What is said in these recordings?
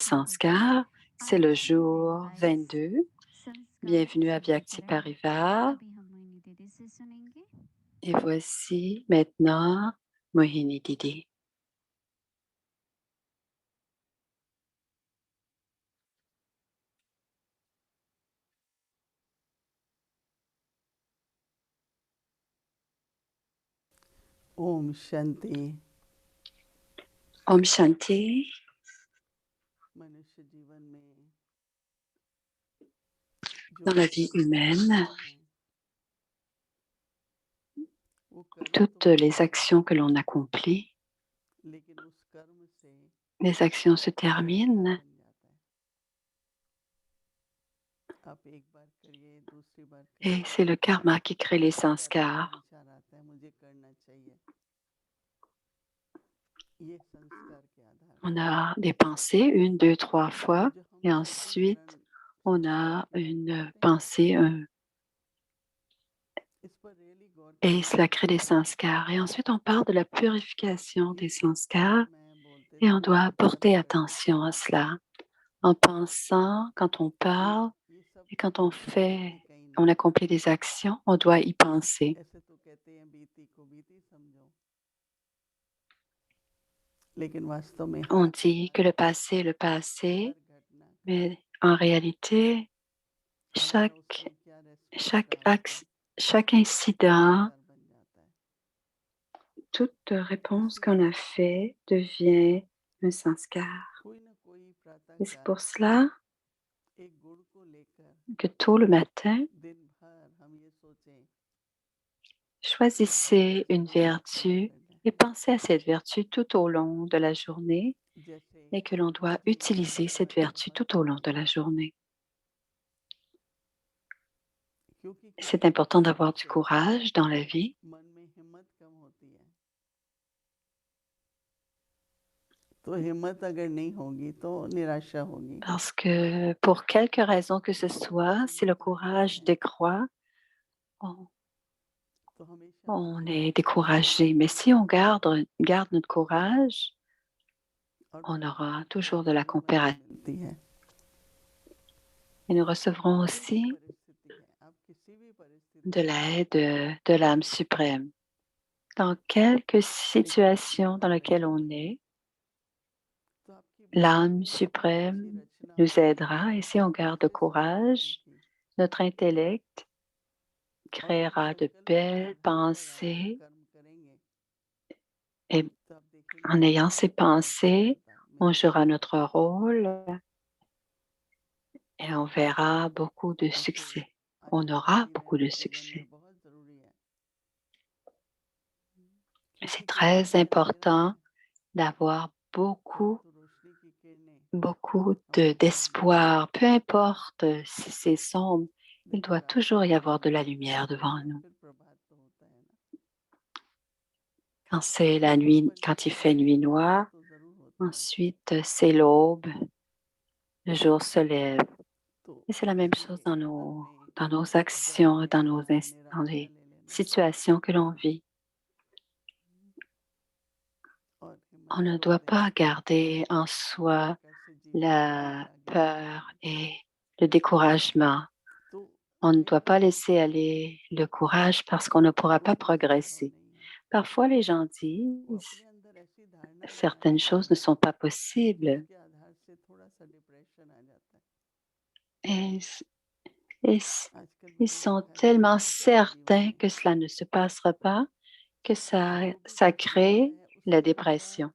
Sanskar. C'est le jour 22. Bienvenue à Vyakti Parivar. Et voici maintenant Mohini Didi. Om Shanti. Om Shanti. मनुष्य जीवन में Dans la vie humaine, toutes les actions que l'on accomplit, लेकिन उस कर्म से les actions se terminent. बन जाता है. आप एक बार करिए, दूसरी बार Et करिए, c'est le karma qui crée les sanskars. विचार आता है मुझे करना चाहिए. ये संस्कार के आधार On a des pensées, 1, 2, 3 fois, जो हम et शुद्धिकरण ensuite, on संस्कार a की बात une करते हैं, pensée, इस पर really गौर et करना cela crée des चाहिए. sanskars. Et ensuite, on parle de la purification ये des संस्कार sanskars, मैं बोलते et on समय doit कर्म porter करने attention à चाहिए. cela. En pensant, quand on parle ये सब et quand on होता है fait, कहीं कहीं on ना accomplit des actions, on doit y penser. ऐसे तो कहते हैं बीती को बीती समझो, लेकिन वास्तव में On हर dit que le passé est le हर passé, घटना का mais en réalité, हमारा chaque, उसमें क्या रेस्पॉन्स chaque, रहा उसका chaque incident, संस्कार बन जाता है. toute réponse qu'on इसीलिए a fait devient un sanskar. कोई ना कोई Et c'est प्रातःकाल pour cela एक गुण को लेकर que tôt le matin, दिन भर हम ये सोचें कि choisissez une हम इसको ये vertu करना et है. pensez à cette vertu tout au long de la journée जैसे et que l'on doit धीरज utiliser रखना cette vertu बहुत tout au long de जरूरी la है, journée. क्योंकि C'est किसी भी important कर्म d'avoir du से courage dans la vie मन में हिम्मत कम होती है. तो हिम्मत अगर नहीं होगी तो निराशा होगी. parce que pour quelque raison que ce soit, si le हिम्मत रखते courage हैं décroît, on, तो हमेशा on दूसरों est को découragé. Mais si on garde notre courage, और on दूसरों aura की toujours de सहायता la भी बड़ी compassion. मिलती है. Et nous recevrons कोई भी aussi परिस्थिति है, आप किसी भी परिस्थिति de में हो, l'aide de l'âme suprême. Dans quelque लेकिन situation dans हिम्मत laquelle on रखेंगे est, तो आपकी l'âme बुद्धि इतनी अच्छी suprême रचना nous होगी, aidera. Et si on इतने garde अच्छे संस्कारों courage, की, notre intellect और उस créera de संकल्प के belles आधार पर आप जब pensées. कर्म करेंगे Et तो आप देखेंगे en ayant आपको ces बहुत pensées, सफलता on मिलती jouera है. notre rôle et on verra beaucoup de इसे succès. On aura आजकल की beaucoup de जीवन succès. में बहुत जरूरी है, C'est क्योंकि कहते très हैं अंधेरा important है d'avoir beaucoup, परंतु रोशनी की किरणें beaucoup हमारे जीवन में आती d'espoir. हैं. Peu importe si c'est sombre, il देखिए doit रात को toujours y जब avoir de la अंधेरा lumière छाता devant है nous. फिर प्रभात तो होता है ना. Quand c'est la तो nuit, quand il परिस्थिति fait में nuit बदलाव noire, तो जरूर होता है. ensuite c'est l'aube, le jour se lève. तो Et c'est la même chose इसीलिए मन में dans nos डर actions, ले लेना, dans निराशा les ले लेना situations que l'on vit. और On हिम्मत ne छोड़ doit देना, pas garder en इस soi प्रकार से जीवन में बढ़ते la आगे बढ़ते peur हैं. et le découragement. तो On ne doit pas कहते हैं laisser aller le courage parce qu'on ne pourra pas कोई भी संभव progresser. नहीं है. Parfois, les gens वो disent अपने अंदर ऐसी धारणा बना certaines लेते choses ne हैं sont pas possibles. जिसके आधार से थोड़ा सा डिप्रेशन आ जाता है. Et, et आजकल ils मैंने sont देखा है tellement बहुत सारे जीवन certains में que cela ne se passera pas que लोगों ça का जीवन crée है la उससे थोड़ा dépression.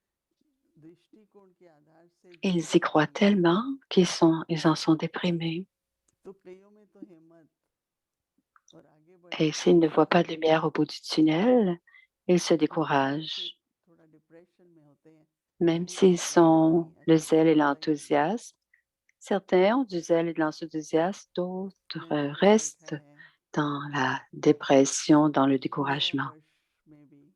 दृष्टिकोण के आधार से Ils जीवन y को croient जीते हैं. tellement ils en sont déprimés. तो कईयों में तो हिम्मत और आगे Et बढ़ने की s'ils ne voient इच्छा pas de lumière au bout du tunnel, ils se होने पर फिर découragent. थोड़ा डिप्रेशन में होते हैं कि Même नहीं s'ils होगा ही नहीं, sont le ऐसा तो zèle et होगा ही नहीं. l'enthousiasme, certains ont du zèle et de l'enthousiasme, d'autres मैंने ये देखा restent है dans la dépression, dans le युवा découragement. वर्ष में भी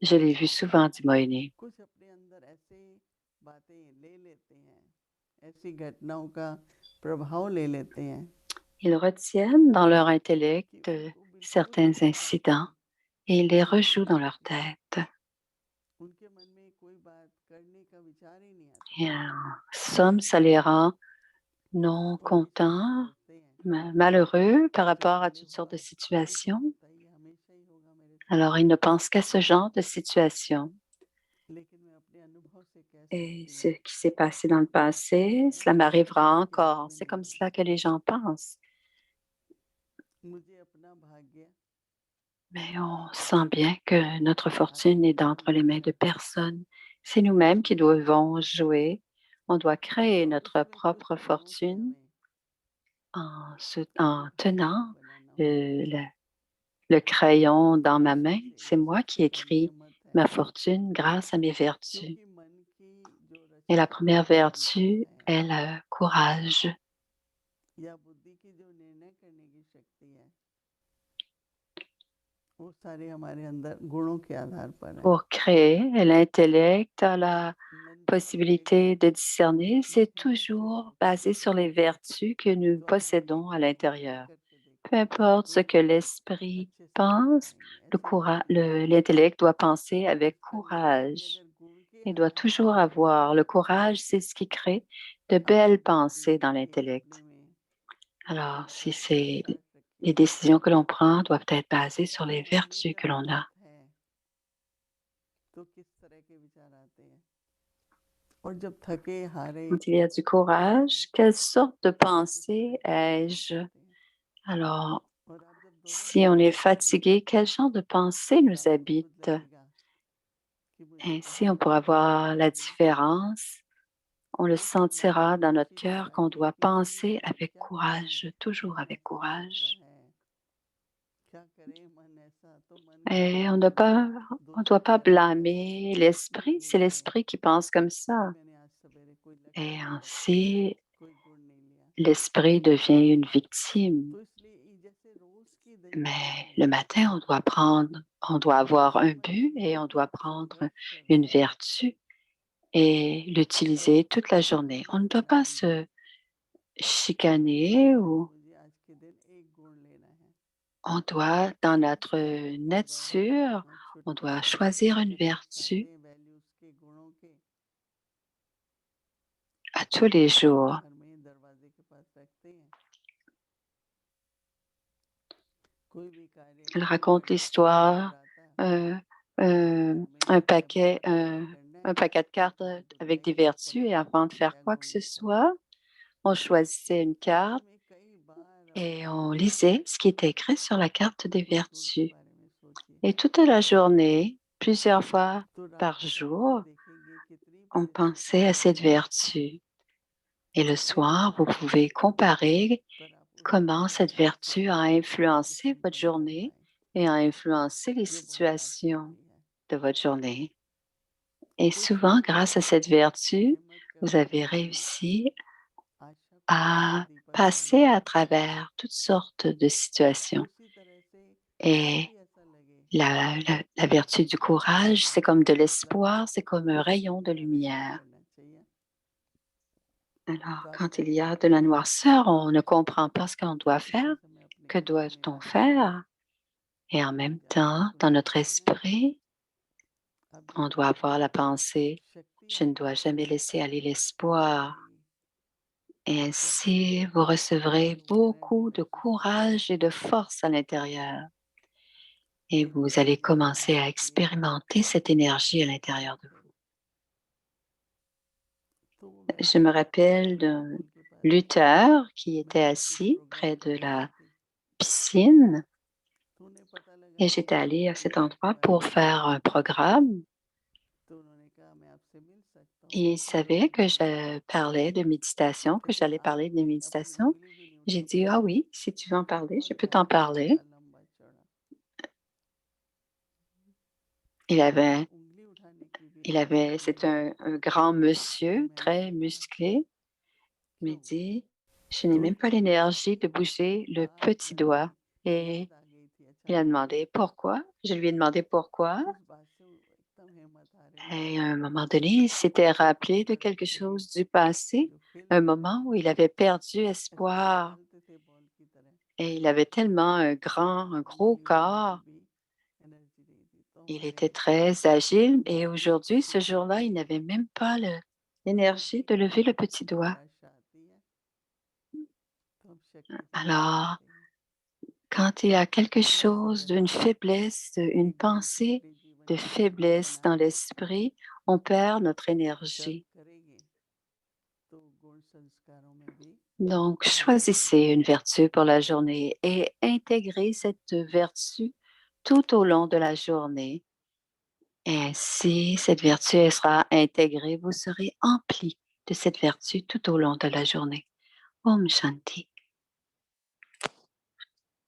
Je l'ai vu souvent, dit Moïni. कुछ अपने अंदर ऐसे बातें ले लेते हैं, ऐसी घटनाओं का प्रभाव ले लेते हैं Ils retiennent dans leur कि intellect उनको बिल्कुल certains भूल जाते incidents हैं et ils les कि rejouent dans leur tête. उनके मन में कोई बात करने का विचार ही नहीं आता Et en somme, ça les rend non और इसी से contents, सोचते हैं malheureux par कि rapport à पहले toutes sortes हुआ de अभी तो situations. होता ही है, हमेशा ही होगा मेरे साथ Alors, ils ne pensent qu'à ce genre de situation. लेकिन मैं अपने अनुभव से कह Et सकती ce हूँ qui s'est passé dans le passé, मेरा cela कोई m'arrivera भाग्य encore. भी C'est नहीं comme है cela que les gens pensent. मुझे अपना भाग्य Mais on sent bien que notre fortune आत्मा n'est से d'entre les मिलता mains de है personne. C'est nous-mêmes qui ईश्वर से devons jouer. On doit créer और notre उसमें कुछ propre गुणों से fortune हमें en tenant बनाना होगा euh, le, le crayon dans ma main. ईश्वर से C'est ईश्वर moi qui से écris संयमत है ma fortune grâce à mes vertus. क्योंकि मन की जो Et la première रचनात्मकता vertu है est le courage. या बुद्धि की जो निर्णय करने की शक्ति है वो सारे हमारे अंदर गुणों के आधार पर है Pour créer l'intellect, la मन की possibilité de creativity discerner, c'est इसमें से toujours होती basé है sur les vertus que nous तो आप बुद्धि possédons की à गणना l'intérieur. करके Peu देखिए importe ce तो que l'esprit अच्छे से समझ pense, पाएंगे ऐसे ही करना है l'intellect doit penser तो avec संयम भी courage. अगर गुण के Il doit हैं toujours avoir le courage, c'est ce qui crée de अपनी belles pensées dans decision l'intellect. अपने में Alors, si अच्छे c'est विचार les रखिए décisions que l'on prend doivent être basées sur कि les मन में vertus जब que l'on a. हिम्मत है तो किस तरह के विचार आते हैं और जब थके हारे Quand il y a du होते हैं courage, quelle sorte de तो किस pensée तरह के विचार ai-je? आते हैं Alors, और आप जब दोनों si on चीजें est करेंगे fatigué, quel genre de pensée तो nous आपको खुद habite? लगेगा कि मुझे Ainsi, कहाँ on pourra क्या करना voir la चाहिए différence. On le वो सब sentira माइंड dans notre उसी cœur qu'on चलाएंगे doit कि जीवन penser में avec क्या करें courage, toujours क्या avec शास्त्र courage. है क्या करें मन ऐसा तो मन Et on ne दोषों doit के pas आधार पर blâmer सोचेगा क्यों l'esprit, c'est मुझे l'esprit qui pense comme क्यों ça. मैंने आज सवेरे कोई Et लक्ष्य नहीं रखा ainsi, कोई गुण नहीं लिया l'esprit devient une victime. तो इसलिए जैसे रोज की दिनचर्या Mais le में matin, on doit avoir un समय but et on doit को prendre संघर्ष une करना vertu et और l'utiliser toute la अपने journée. On ne मन doit में pas मानना se chicaner ou मुझे आज के दिन एक गुण लेना है on doit, dans notre सुबह nature, on छुट्टी doit के choisir une अपने पास vertu सारे वैल्यूज के गुणों के à tous les jours. घर में दरवाजे के पास रखते हैं कोई भी कार्य Elle करने का raconte जब समय l'histoire, नजर आता euh, तो घर में un जब paquet, पूरा कार्य करना un है paquet de तो cartes पहले तो avec des देखना vertus et पड़ता है avant de कि faire क्या quoi que गुण ce लेकर आए soit, on choisissait une ऐसे carte में कई बार et अपने on lisait ce qui était écrit sur la carte des उस गुण के vertus. बारे में सोचिए Et toute la journée, plusieurs fois तो par रात को आप jour, देखेंगे कितनी on परिस्थितियां pensait à cette आएंगी vertu. Et le एक soir, vous बार में pouvez comparer पर आप उस गुण comment को cette अच्छे vertu से a influencé votre चिंतन कर journée पाए et a influencé les ये बहुत situations आवश्यक भी है de votre journée. Et तो souvent, इसलिए grâce à cette vertu, हिम्मत vous करके avez réussi आशा को à दीपक passer बनाइए à travers toutes sortes de situations. उसी तरह से जब Et भी ऐसा लगे la vertu du courage, c'est comme de l'espoir, c'est comme un उसी rayon de कार्य को lumière. करना चाहिए Alors, तो quand आपको il y अपने a de आप la में noirceur, on ne comprend pas ce qu'on doit उसी faire. समय अपने Que मन में doit-on आशा को faire? Et en même जागृत temps, dans होने notre देना है esprit, अब on जीवन doit में avoir la pensée, शक्ति je ne आपके dois अंदर jamais laisser aller l'espoir. बढ़ेगी Et क्योंकि ainsi, vous ये recevrez उपकरण भी beaucoup de महसूस करते courage हैं et de force à l'intérieur. Et एक vous allez energy commencer release à होती है expérimenter cette énergie à l'intérieur de vous. तो वो Je व्यक्ति me अपने rappelle स्विमिंग d'un पूल के पास बैठा है lutteur qui मैं était कल कुछ assis प्रोग्राम près कर de रही la थी piscine तो उन्हें पता लगा et कि j'étais मैं allée à स्विमिंग cet करने endroit वाली pour हूँ faire un programme. तो उन्होंने कहा मैं आपसे मिल सकता हूँ Et il मैं कहा savait हाँ que बिल्कुल je parlais de méditation, que कहते j'allais parler de आपने अपनी méditation. उंगली भी नहीं J'ai उठा dit, पाई ah oui, si tu veux en parler, je बहुत peux t'en लंबा parler. चौड़ा लंबा चौड़ा Il आपने avait, उंगली उठाने की भी हिम्मत नहीं c'est की un grand तो monsieur, मैंने très कहा musclé. Il m'a क्यों dit, je n'ai तो même pas उनको l'énergie de bouger le बात petit मेरी doigt. Et याद आ गई थी il a अचानक demandé pourquoi. Je lui ai demandé pourquoi. उस बात से वो एकदम हिम्मत आ रही Et थी à un moment donné, il s'était rappelé इस de तरह quelque से chose du passé, जो खेल un रहे थे moment où il avait perdu ऐसे espoir. उछलते थे बॉल की तरह Et il avait tellement un तो gros उंगली उठाने में corps. भी एनर्जी नहीं थी तो Il était très agile et aujourd'hui, ce jour-là, il n'avait même pas l'énergie de lever le petit doigt. Alors, quand il y a quelque chose d'une faiblesse, une pensée de faiblesse dans l'esprit, on perd notre énergie. Donc, choisissez une vertu pour la journée et intégrez cette vertu tout au long de la journée. Et ainsi, cette vertu elle sera intégrée, vous serez empli de cette vertu tout au long de la journée. Om Shanti.